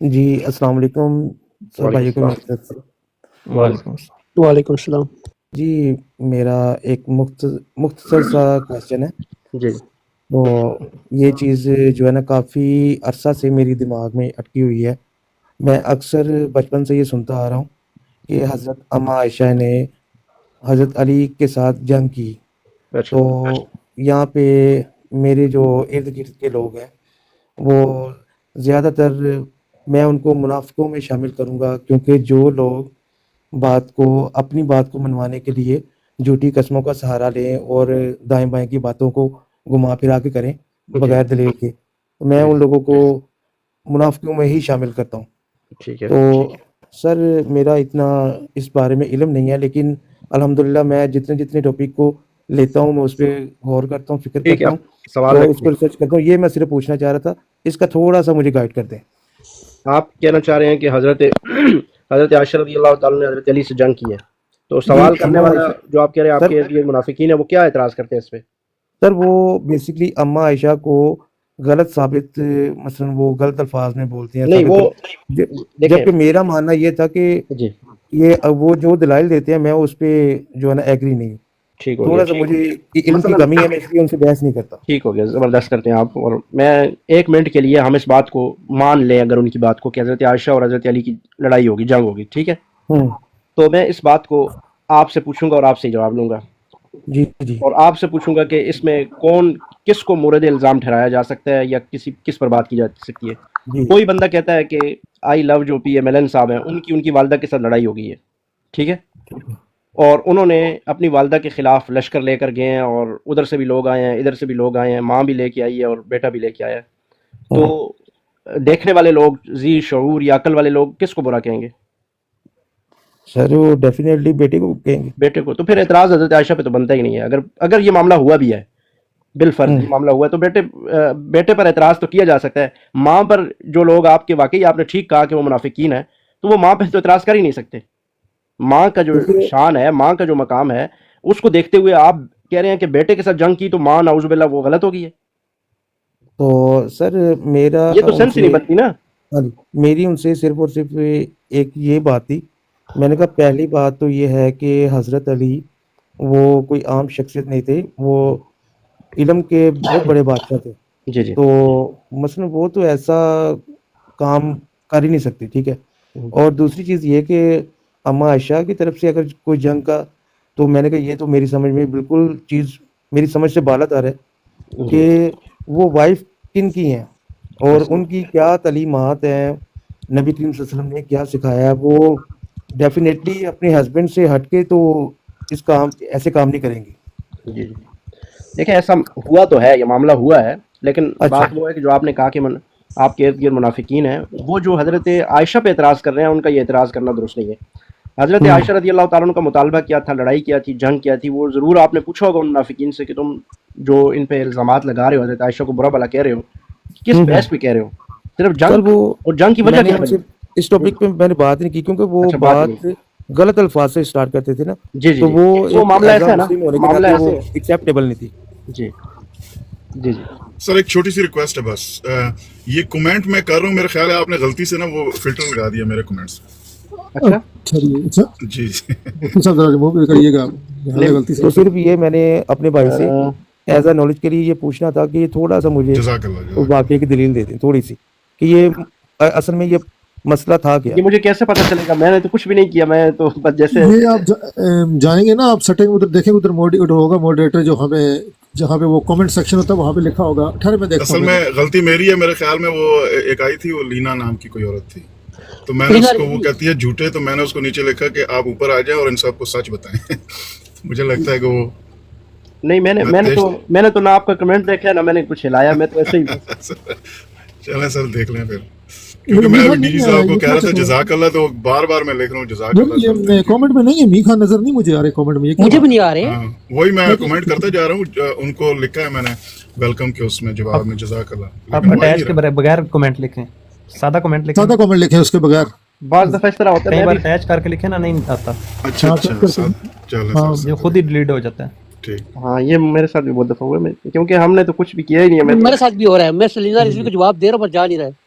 جی السلام علیکم سب وعلیکم بھائیوں کو السلام۔ میری طرف سے۔ وعلیکم السلام۔ وعلیکم السلام۔ جی میرا ایک مختصر سا کوشچن ہے۔ جی تو یہ چیز جو ہے نا کافی عرصہ سے میری دماغ میں اٹکی ہوئی ہے۔ میں اکثر بچپن سے یہ سنتا آ رہا ہوں کہ حضرت اماں عائشہ نے حضرت علی کے ساتھ جنگ کی۔ اچھا تو یہاں پہ میرے جو ارد گرد کے لوگ ہیں وہ زیادہ تر میں ان کو منافقوں میں شامل کروں گا، کیونکہ جو لوگ اپنی بات کو منوانے کے لیے جھوٹی قسموں کا سہارا لیں اور دائیں بائیں کی باتوں کو گھما پھرا کے کریں بغیر دلیل کے، تو میں ان لوگوں کو منافقوں میں ہی شامل کرتا ہوں۔ ٹھیک ہے تو سر میرا اتنا اس بارے میں علم نہیں ہے، لیکن الحمدللہ میں جتنے ٹاپک کو لیتا ہوں میں اس پہ غور کرتا ہوں، فکر ٹھیک ہے، کرتا آپ ہوں سوال اور اس رکھیے۔ کو ریسرچ کرتا ہوں۔ یہ میں صرف پوچھنا چاہ رہا تھا، اس کا تھوڑا سا مجھے گائیڈ کر دیں۔ آپ کہنا چاہ رہے ہیں کہ حضرت عائشہ رضی اللہ تعالیٰ نے حضرت علی سے جنگ کی ہے، تو جی سوال کرنے اماں والا عائشہ جو آپ کہہ رہے ہیں آپ سر کے یہ منافقین ہیں، وہ کیا اعتراض کرتے ہیں اس پہ؟ سر وہ بیسکلی اماں عائشہ کو غلط ثابت، مثلا وہ غلط الفاظ میں بولتی ہیں نہیں وہ دیکھیں جبکہ میرا ماننا یہ تھا کہ جی وہ جو دلائل دیتے ہیں میں اس پہ جو ہے نا ایگری نہیں ہوں۔ ٹھیک ہو گیا، تھوڑا سا مجھے علم کی مثلا کمی ہے، میں اس لیے ان سے بحث نہیں کرتا۔ ٹھیک ہو گیا، زبردست کرتے ہیں آپ، اور میں ایک منٹ کے لیے ہم اس بات کو مان لیں اگر ان کی بات کو کہ حضرت عائشہ اور حضرت علی کی لڑائی ہوگی، جنگ ہوگی، ٹھیک ہے، ہوں تو میں اس بات کو آپ سے پوچھوں گا اور آپ سے جواب لوں گا، جی جی اور آپ سے پوچھوں گا کہ اس میں کس کو مورد الزام ٹھہرایا جا سکتا ہے یا کس پر بات کی جا سکتی ہے۔ جی کوئی بندہ کہتا ہے کہ آئی لو جو پی ایم ایل این صاحب ہیں ان کی والدہ کے ساتھ لڑائی ہو گئی ہے، ٹھیک ہے، اور انہوں نے اپنی والدہ کے خلاف لشکر لے کر گئے ہیں، اور ادھر سے بھی لوگ آئے ہیں، ادھر سے بھی لوگ آئے ہیں، ماں بھی لے کے آئی ہے اور بیٹا بھی لے کے آیا ہے، تو دیکھنے والے لوگ، ذی شعور یا عقل والے لوگ کس کو برا کہیں گے؟ سر وہ ڈیفینیٹلی بیٹے کو کہیں گے۔ بیٹے کو۔ تو پھر اعتراض حضرت عائشہ پہ تو بنتا ہی نہیں ہے، اگر یہ معاملہ ہوا بھی ہے، بالفرض یہ معاملہ ہوا ہے، تو بیٹے پر اعتراض تو کیا جا سکتا ہے۔ ماں پر جو لوگ واقعی آپ نے ٹھیک کہا کہ وہ منافقین ہیں، تو وہ ماں پہ تو اعتراض کر ہی نہیں سکتے۔ ماں کا جو کیونکہ شان ہے، ماں کا جو مقام ہے، اس کو دیکھتے ہوئے آپ کہہ رہے ہیں کہ بیٹے کے ساتھ جنگ کی تو ماں نعوذ باللہ وہ غلط ہو گئی ہے، تو سر میرا یہ تو ان سینس ہی سے نہیں بنتی نا۔ ہاں جی، میری ان سے صرف اور صرف ایک یہ بات تھی۔ میں نے کہا پہلی بات تو یہ ہے کہ حضرت علی وہ کوئی عام شخصیت نہیں تھے، وہ علم کے بہت بڑے بادشاہ تھے۔ جی جی تو مثلا وہ تو ایسا کام کر ہی نہیں سکتی، ٹھیک ہے۔ اور دوسری چیز یہ کہ اماں عائشہ کی طرف سے اگر کوئی جنگ کا، تو میں نے کہا یہ تو میری سمجھ میں بالکل چیز میری سمجھ سے بالا تر ہے جی کہ وہ وائف کن کی ہیں اور ان کی کیا تعلیمات ہیں، نبی کریم صلی اللہ علیہ وسلم نے کیا سکھایا ہے۔ وہ ڈیفینیٹلی اپنے ہسبینڈ سے ہٹ کے تو ایسے کام نہیں کریں گی۔ جی دیکھیں، ایسا ہوا تو ہے، یہ معاملہ ہوا ہے، لیکن اچھا بات وہ ہے کہ جو آپ نے کہا کہ آپ کے ارد گرد منافقین ہیں، وہ جو حضرت عائشہ پہ اعتراض کر رہے ہیں، ان کا یہ اعتراض کرنا درست نہیں ہے۔ حضرت عائشہ رضی اللہ تعالیٰ عنہ کا مطالبہ کیا تھا، لڑائی کیا تھی، جنگ کیا تھی، وہ ضرور آپ نے پوچھا ہوگا ان منافقین سے کہ تم جو ان پہ الزامات لگا رہے ہو، حضرت عائشہ کو برا بھلا کہہ رہے ہو، کس بحث پہ کہہ رہے ہو؟ صرف سر جنگ، وہ اور جنگ کی وجہ میں نے کیا ان بنی؟ سے اس ٹاپک پہ میں نے بات نہیں کی، کیونکہ وہ اچھا بات بات نہیں، غلط الفاظ سے اسٹارٹ کرتے تھے نا، جی جی تو جی، وہ وہ ایک معاملہ ایز اے ایسا ہے نا، مسلم ہونے کے معاملہ ناطے وہ ایسے ہے، ایکسیپٹیبل نہیں تھی۔ جی جی جی سر ایک چھوٹی سی ریکویسٹ ہے بس، یہ کمنٹ میں کر رہا ہوں، میرا خیال ہے آپ نے غلطی سے نا وہ فلٹر لگا دیا میرے کمنٹس۔ اچھا اچھا جی جی مفتی صاحب ذرا ریموو کریے گا یہاں سے غلطی سے۔ تو صرف یہ میں نے اپنے بھائی سے ایز اے نالج کے لیے یہ پوچھنا تھا کہ یہ تھوڑا سا مجھے جزاک اللہ واقعے کی دلیل دے دیں تھوڑی سی، کہ یہ اصل میں یہ مسئلہ تھا کیا۔ یہ مجھے کیسے پتہ چلے گا؟ میں نے تو کچھ بھی نہیں کیا، میں تو بس جیسے یہ آپ جانیں گے نا، آپ سیٹنگ ادھر دیکھیں، ادھر ہوگا ماڈریٹر جو ہمیں جہاں پہ وہ کامنٹ سیکشن ہوتا ہے وہاں پہ لکھا ہوگا، ٹھہرے میں دیکھتا اصل ہوں۔ میں غلطی میری ہے، میرے خیال میں وہ ایک آئی تھی، وہ لینا نام کی کوئی عورت تھی، تو میں نے اس کو، وہ کہتی ہے جھوٹے، تو میں نے اس کو نیچے لکھا کہ آپ اوپر آ جائیں اور ان سب کو سچ بتائیں۔ مجھے لگتا ہے کہ وہ نہیں، میں نے تو نہ آپ کا کمنٹ دیکھا نہ میں نے کچھ ہلایا، میں تو ایسے ہی چلیں سر دیکھ لیں پھر، کیونکہ میں ابھی ڈی جی صاحب کو کہہ رہا تھا جزاک اللہ، تو بار بار میں لکھ رہا ہوں جزاک اللہ صاحب۔ یہ کامنٹ میں نہیں ہے، میخا نظر نہیں مجھے آ رہے کامنٹ میں، مجھے بھی نہیں آ رہے۔ ہاں وہی میں کمنٹ کرتا جا رہا ہوں، ان کو لکھا ہے میں نے ویلکم کے اس میں جواب میں جزاک اللہ، آپ لیکن وہ اٹیچ کے بغیر کمنٹ لکھیں، سادہ کمنٹ لکھیں، سادہ کامنٹ لکھیں اس کے بغیر۔ بعض دفعہ اس طرح ہوتا ہے، کئی میں بار بھی اٹیچ کر کے لکھیں نا، نہیں آتا، اچھا اچھا چلیں جو خود ہی ڈیلیٹ ہو جاتا ہے۔ ٹھیک۔ ہاں یہ میرے ساتھ بھی بہت دفعہ ہوا ہے، کیونکہ ہم نے تو کچھ بھی کیا ہی نہیں ہے۔ میرے ساتھ بھی ہو رہا ہے، میں سلینا رضوی کو جواب دے رہا ہوں پر جا نہیں رہا ہے۔